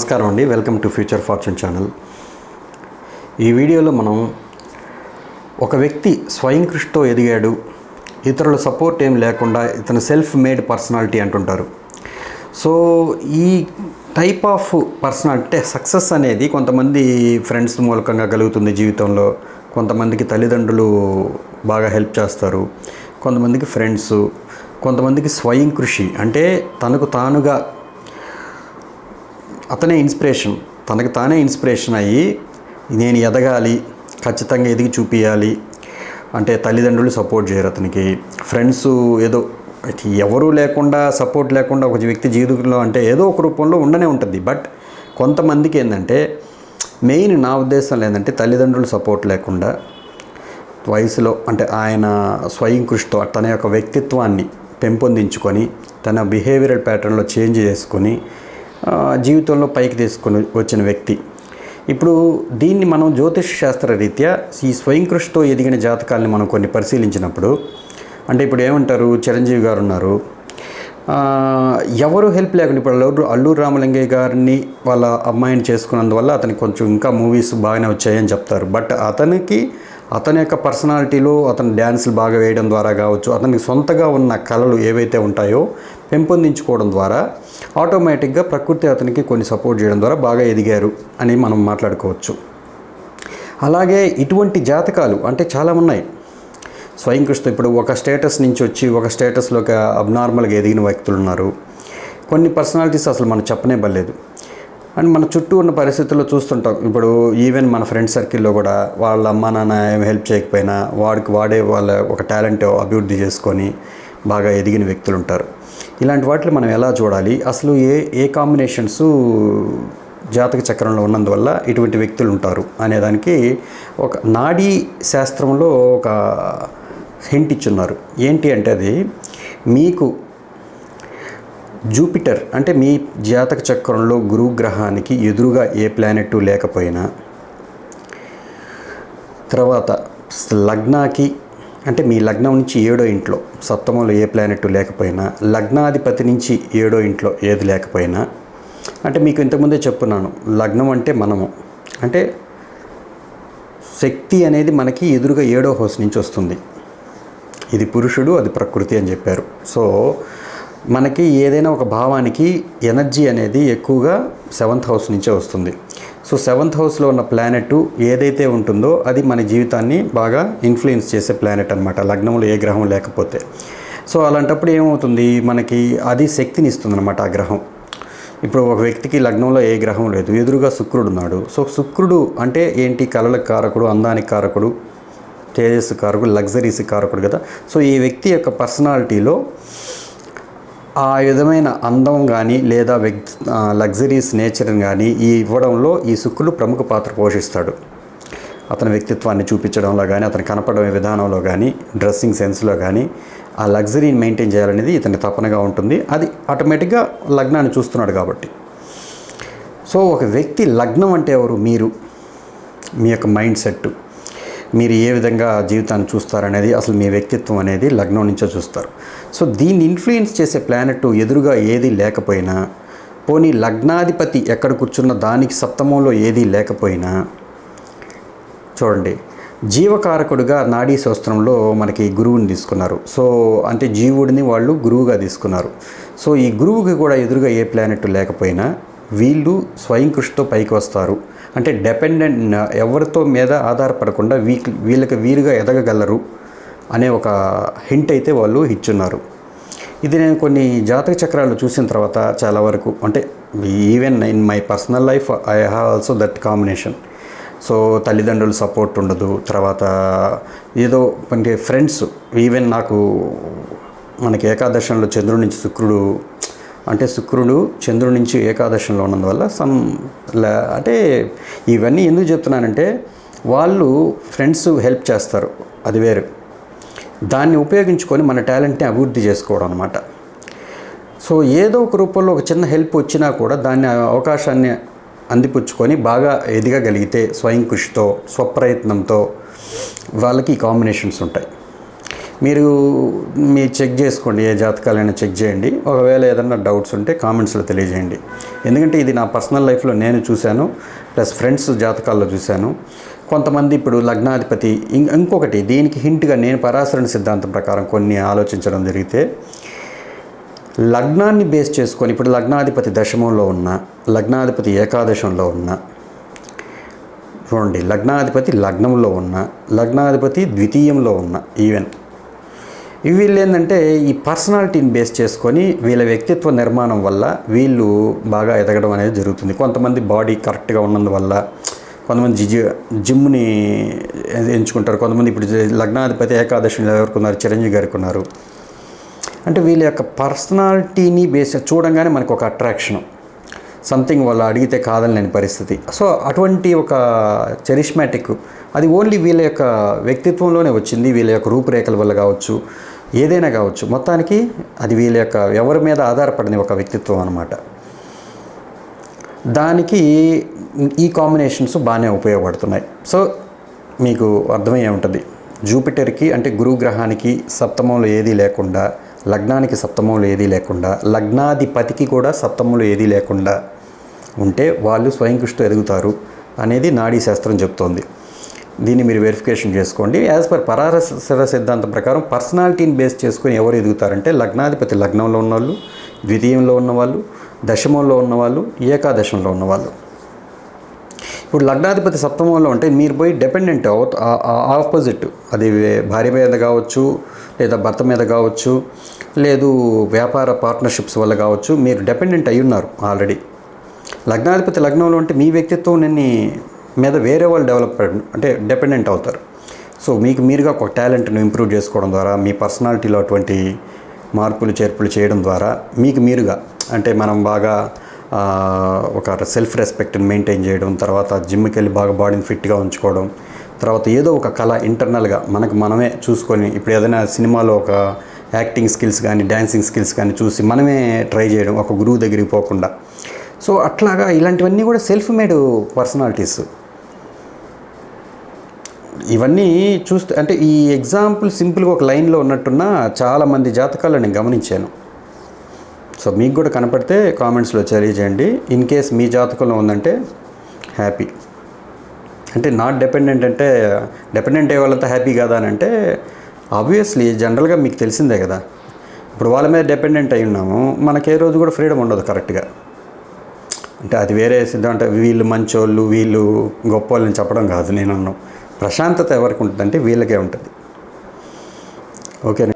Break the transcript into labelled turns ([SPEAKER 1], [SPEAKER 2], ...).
[SPEAKER 1] నమస్కారం అండి. Welcome to future fortune channel. ఈ వీడియోలో మనం ఒక వ్యక్తి స్వయం కృషితో ఎదిగాడు, ఇతరుల సపోర్ట్ ఏం లేకుండా ఇతను సెల్ఫ్ మేడ్ పర్సనాలిటీ అంటుంటారు. సో ఈ టైప్ ఆఫ్ పర్సనాలిటీ సక్సెస్ అనేది కొంతమంది ఫ్రెండ్స్ మూలకంగా కలుగుతుంది జీవితంలో, కొంతమందికి తల్లిదండ్రులు బాగా హెల్ప్ చేస్తారు, కొంతమందికి ఫ్రెండ్స్, కొంతమందికి స్వయం కృషి అంటే తనకు తానుగా అతనే ఇన్స్పిరేషన్, తనకు తానే ఇన్స్పిరేషన్ అయ్యి నేను ఎదగాలి, ఖచ్చితంగా ఎదిగి చూపించాలి అంటే తల్లిదండ్రులు సపోర్ట్ చేయరు, అతనికి ఫ్రెండ్స్ ఏదో ఎవరూ లేకుండా సపోర్ట్ లేకుండా ఒక వ్యక్తి జీవితంలో అంటే ఏదో ఒక రూపంలో ఉండనే ఉంటుంది. బట్ కొంతమందికి ఏంటంటే మెయిన్ నా ఉద్దేశం ఏంటంటే తల్లిదండ్రులు సపోర్ట్ లేకుండా వయసులో అంటే ఆయన స్వయం కృషితో తన యొక్క వ్యక్తిత్వాన్ని పెంపొందించుకొని తన బిహేవియరల్ ప్యాటర్న్లో చేంజ్ చేసుకొని జీవితంలో పైకి తీసుకొని వచ్చిన వ్యక్తి. ఇప్పుడు దీన్ని మనం జ్యోతిష్ శాస్త్ర రీత్యా ఈ స్వయం కృషితో ఎదిగిన జాతకాలని మనం కొన్ని పరిశీలించినప్పుడు అంటే ఇప్పుడు ఏమంటారు, చిరంజీవి గారు ఉన్నారు, ఎవరు హెల్ప్ లేకుండా ఇప్పుడు అల్లూరు రామలింగయ్య గారిని వాళ్ళ అమ్మాయిని చేసుకున్నందువల్ల అతనికి కొంచెం ఇంకా మూవీస్ బాగానే వచ్చాయని చెప్తారు. బట్ అతని యొక్క పర్సనాలిటీలో అతను డ్యాన్సులు బాగా వేయడం ద్వారా కావచ్చు, అతనికి సొంతగా ఉన్న కళలు ఏవైతే ఉంటాయో పెంపొందించుకోవడం ద్వారా ఆటోమేటిక్గా ప్రకృతి అతనికి కొన్ని సపోర్ట్ చేయడం ద్వారా బాగా ఎదిగారు అని మనం మాట్లాడుకోవచ్చు. అలాగే ఇటువంటి జాతకాలు అంటే చాలా ఉన్నాయి స్వయం కృషితో. ఇప్పుడు ఒక స్టేటస్ నుంచి వచ్చి ఒక స్టేటస్లోకి అబ్నార్మల్గా ఎదిగిన వ్యక్తులు ఉన్నారు. కొన్ని పర్సనాలిటీస్ అసలు మనం చెప్పనే పర్లేదు. అండ్ మన చుట్టూ ఉన్న పరిస్థితుల్లో చూస్తుంటాం. ఇప్పుడు ఈవెన్ మన ఫ్రెండ్ సర్కిల్లో కూడా వాళ్ళ అమ్మా నాన్న ఏమి హెల్ప్ చేయకపోయినా వాడే వాళ్ళ ఒక టాలెంట్ అభివృద్ధి చేసుకొని బాగా ఎదిగిన వ్యక్తులు ఉంటారు. ఇలాంటి వాటిని మనం ఎలా చూడాలి, అసలు ఏ కాంబినేషన్స్ జాతక చక్రంలో ఉన్నందువల్ల ఇటువంటి వ్యక్తులు ఉంటారు అనేదానికి ఒక నాడీ శాస్త్రంలో ఒక హింట్ ఇచ్చున్నారు. ఏంటి అంటే అది మీకు జూపిటర్ అంటే మీ జాతక చక్రంలో గురువు గ్రహానికి ఎదురుగా ఏ ప్లానెట్ లేకపోయినా, తర్వాత లగ్నాకి అంటే మీ లగ్నం నుంచి 7వ ఇంట్లో సప్తమంలో ఏ ప్లానెట్ లేకపోయినా, లగ్నాధిపతి నుంచి 7వ ఇంట్లో ఏది లేకపోయినా, అంటే మీకు ఇంతకుముందే చెప్పున్నాను లగ్నం అంటే మనము అంటే శక్తి అనేది మనకి ఎదురుగా 7వ హౌస్ నుంచి వస్తుంది. ఇది పురుషుడు, అది ప్రకృతి అని చెప్పారు. సో మనకి ఏదైనా ఒక భావానికి ఎనర్జీ అనేది ఎక్కువగా 7th హౌస్ నుంచే వస్తుంది. సో 7th హౌస్లో ఉన్న ప్లానెట్ ఏదైతే ఉంటుందో అది మన జీవితాన్ని బాగా ఇన్ఫ్లుయెన్స్ చేసే ప్లానెట్ అనమాట, లగ్నంలో ఏ గ్రహం లేకపోతే. సో అలాంటప్పుడు ఏమవుతుంది, మనకి అది శక్తిని ఇస్తుంది అనమాట ఆ గ్రహం. ఇప్పుడు ఒక వ్యక్తికి లగ్నంలో ఏ గ్రహం లేదు, ఎదురుగా శుక్రుడు ఉన్నాడు. సో శుక్రుడు అంటే ఏంటి, కళలకు కారకుడు, అందానికి కారకుడు, తేజస్సు కారకుడు, లగ్జరీస్ కారకుడు కదా. సో ఈ వ్యక్తి యొక్క పర్సనాలిటీలో ఆ విధమైన అందం కానీ లేదా లగ్జరీస్ నేచర్ని కానీ ఇవ్వడంలో ఈ శుక్రుడు ప్రముఖ పాత్ర పోషిస్తాడు. అతని వ్యక్తిత్వాన్ని చూపించడంలో కానీ, అతను కనపడే విధానంలో కానీ, డ్రెస్సింగ్ సెన్స్లో కానీ ఆ లగ్జరీని మెయింటైన్ చేయాలనేది ఇతని తపనగా ఉంటుంది. అది ఆటోమేటిక్గా లగ్నాన్ని చూస్తున్నాడు కాబట్టి. సో ఒక వ్యక్తి లగ్నం అంటే ఎవరు, మీరు మీ యొక్క మైండ్ సెట్, మీరు ఏ విధంగా జీవితాన్ని చూస్తారనేది అసలు మీ వ్యక్తిత్వం అనేది లగ్నం నుంచే చూస్తారు. సో దీన్ని ఇన్ఫ్లుయెన్స్ చేసే ప్లానెట్ ఎదురుగా ఏది లేకపోయినా, పోనీ లగ్నాధిపతి ఎక్కడ కూర్చున్న దానికి సప్తమంలో ఏది లేకపోయినా, చూడండి జీవకారకుడుగా నాడీ శాస్త్రంలో మనకి గురువుని తీసుకున్నారు. సో అంటే జీవుడిని వాళ్ళు గురువుగా తీసుకున్నారు. సో ఈ గురువుకి కూడా ఎదురుగా ఏ ప్లానెట్ లేకపోయినా వీళ్ళు స్వయం కృషితో పైకి వస్తారు. అంటే డిపెండెంట్ ఎవరితో మీద ఆధారపడకుండా వీళ్ళకి వీరుగా ఎదగగలరు అనే ఒక హింట్ అయితే వాళ్ళు ఇచ్చున్నారు. ఇది నేను కొన్ని జాతక చక్రాలు చూసిన తర్వాత చాలా వరకు అంటే even in my personal life I have also that combination. So తల్లిదండ్రుల సపోర్ట్ ఉండదు, తర్వాత ఏదో అంటే ఫ్రెండ్స్, ఈవెన్ నాకు మనకి ఏకాదశంలో చంద్రుడి నుంచి శుక్రుడు చంద్రుడి నుంచి ఏకాదశంలో ఉన్నందువల్ల అంటే ఇవన్నీ ఎందుకు చెప్తున్నానంటే వాళ్ళు ఫ్రెండ్స్ హెల్ప్ చేస్తారు, అది వేరు. దాన్ని ఉపయోగించుకొని మన టాలెంట్ని అభివృద్ధి చేసుకోవడం అనమాట. సో ఏదో ఒక రూపంలో ఒక చిన్న హెల్ప్ వచ్చినా కూడా దాన్ని అవకాశాన్ని అందిపుచ్చుకొని బాగా ఎదగగలిగితే స్వయం కృషితో, స్వప్రయత్నంతో వాళ్ళకి ఈ కాంబినేషన్స్ ఉంటాయి. మీరు చెక్ చేసుకోండి, ఏ జాతకాలైనా చెక్ చేయండి. ఒకవేళ ఏదైనా డౌట్స్ ఉంటే కామెంట్స్లో తెలియజేయండి. ఎందుకంటే ఇది నా పర్సనల్ లైఫ్లో నేను చూశాను, ప్లస్ ఫ్రెండ్స్ జాతకాల్లో చూశాను. కొంతమంది ఇప్పుడు లగ్నాధిపతి ఇంకొకటి దీనికి హింట్గా నేను పరాశరణ సిద్ధాంతం ప్రకారం కొన్ని ఆలోచించడం జరిగితే, లగ్నాన్ని బేస్ చేసుకొని ఇప్పుడు లగ్నాధిపతి దశమంలో ఉన్న, లగ్నాధిపతి ఏకాదశంలో ఉన్న, చూడండి లగ్నాధిపతి లగ్నంలో ఉన్న, లగ్నాధిపతి ద్వితీయంలో ఉన్న, ఈవెన్ వీళ్ళు ఏంటంటే ఈ పర్సనాలిటీని బేస్ చేసుకొని వీళ్ళ వ్యక్తిత్వ నిర్మాణం వల్ల వీళ్ళు బాగా ఎదగడం అనేది జరుగుతుంది. కొంతమంది బాడీ కరెక్ట్గా ఉన్నందువల్ల కొంతమంది జిమ్ని ఎంచుకుంటారు. కొంతమంది ఇప్పుడు లగ్నాధిపతి ఏకాదశిలో ఎవరికి ఉన్నారు, చిరంజీవి గారికి ఉన్నారు. అంటే వీళ్ళ యొక్క పర్సనాలిటీని బేస్ చూడంగానే మనకు ఒక అట్రాక్షన్, సంథింగ్ వాళ్ళు అడిగితే కాదనలేని పరిస్థితి. సో అటువంటి ఒక చరిష్మాటిక్ అది ఓన్లీ వీళ్ళ యొక్క వ్యక్తిత్వంలోనే వచ్చింది. వీళ్ళ యొక్క రూపురేఖల వల్ల కావచ్చు, ఏదైనా కావచ్చు, మొత్తానికి అది వీళ్ళ యొక్క ఎవరి మీద ఆధారపడిన ఒక వ్యక్తిత్వం అన్నమాట. దానికి ఈ కాంబినేషన్స్ బాగానే ఉపయోగపడుతున్నాయి. సో మీకు అర్థమయ్యే ఉంటుంది. జూపిటర్కి అంటే గురుగ్రహానికి సప్తమంలో ఏదీ లేకుండా, లగ్నానికి సప్తమంలో ఏదీ లేకుండా, లగ్నాధిపతికి కూడా సప్తమంలో ఏదీ లేకుండా ఉంటే వాళ్ళు స్వయం కృషితో ఎదుగుతారు అనేది నాడీ శాస్త్రం చెప్తోంది. దీన్ని మీరు వెరిఫికేషన్ చేసుకోండి. యాజ్ పర్ పరాశర సిద్ధాంతం ప్రకారం పర్సనాలిటీని బేస్ చేసుకొని ఎవరు ఎదుగుతారంటే లగ్నాధిపతి లగ్నంలో ఉన్నవాళ్ళు, ద్వితీయంలో ఉన్నవాళ్ళు, దశమంలో ఉన్నవాళ్ళు, ఏకాదశంలో ఉన్నవాళ్ళు. ఇప్పుడు లగ్నాధిపతి సప్తమంలో ఉంటే మీరు పోయి డిపెండెంట్ ఆపోజిట్, అది భార్య మీద కావచ్చు, లేదా భర్త మీద కావచ్చు, లేదు వ్యాపార పార్ట్నర్షిప్స్ వల్ల కావచ్చు, మీరు డిపెండెంట్ అయి ఉన్నారు ఆల్రెడీ. లగ్నాధిపతి లగ్నంలో ఉంటే మీ వ్యక్తిత్వం మీద వేరే వాళ్ళు అంటే డిపెండెంట్ అవుతారు. సో మీకు మీరుగా ఒక టాలెంట్ను ఇంప్రూవ్ చేసుకోవడం ద్వారా, మీ పర్సనాలిటీలో అటువంటి మార్పులు చేర్పులు చేయడం ద్వారా మీకు మీరుగా అంటే మనం బాగా ఒక సెల్ఫ్ రెస్పెక్ట్ని మెయింటైన్ చేయడం, తర్వాత జిమ్కి వెళ్ళి బాగా బాడీని ఫిట్గా ఉంచుకోవడం, తర్వాత ఏదో ఒక కళ ఇంటర్నల్గా మనమే చూసుకొని, ఇప్పుడు ఏదైనా సినిమాలో ఒక యాక్టింగ్ స్కిల్స్ కానీ డ్యాన్సింగ్ స్కిల్స్ కానీ చూసి మనమే ట్రై చేయడం, ఒక గురువు దగ్గరికి పోకుండా. సో అట్లాగా ఇలాంటివన్నీ కూడా సెల్ఫ్ మేడ్ పర్సనాలిటీస్. ఇవన్నీ చూస్తే అంటే ఈ ఎగ్జాంపుల్ సింపుల్గా ఒక లైన్లో ఉన్నట్టున్న చాలామంది జాతకాల్లో నేను గమనించాను. సో మీకు కూడా కనపడితే కామెంట్స్లో తెలియజేయండి. ఇన్ కేస్ మీ జాతకంలో ఉందంటే హ్యాపీ. అంటే నాట్ డిపెండెంట్ అంటే డిపెండెంట్ అయ్యే వాళ్ళంతా హ్యాపీ కదా అని అంటే ఆబ్వియస్లీ జనరల్గా మీకు తెలిసిందే కదా. ఇప్పుడు వాళ్ళ మీద డిపెండెంట్ అయి ఉన్నాము, మనకే రోజు కూడా ఫ్రీడమ్ ఉండదు కరెక్ట్గా. అంటే అది వేరే సిద్ధాంతం, వీళ్ళు మంచోళ్ళు వీళ్ళు గొప్పవాళ్ళని చెప్పడం కాదు నేను అన్నాను. ప్రశాంతత ఎవరికి ఉంటుందంటే వీళ్ళకే ఉంటుంది. ఓకే.